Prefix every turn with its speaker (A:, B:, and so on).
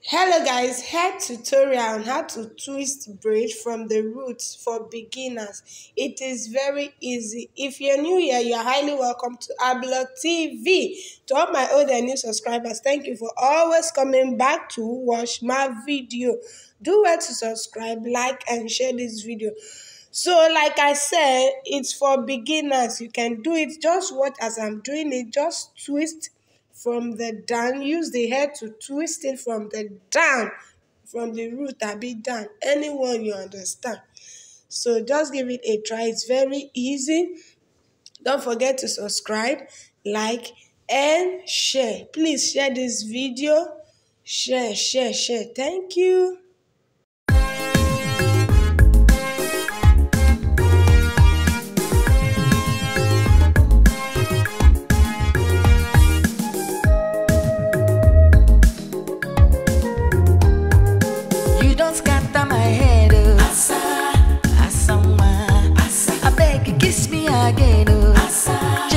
A: Hello guys, hair tutorial on how to twist braid from the roots for beginners. It is very easy. If you're new here, you're highly welcome to Ablog TV. To all my old and new subscribers, thank you for always coming back to watch my video. Do well to subscribe, like and share this video. So like I said, it's for beginners. You can do it. Just watch as I'm doing it. Just twist from the down. Use the hair to twist it from the down, from the root a bit down. Anyone you understand. So just give it a try. It's very easy. Don't forget to subscribe, like, and share. Please share this video. Share. Thank you.
B: You don't scatter my head, oh. Asa, asa, ma, asa. I beg you, kiss me again, oh. Asa.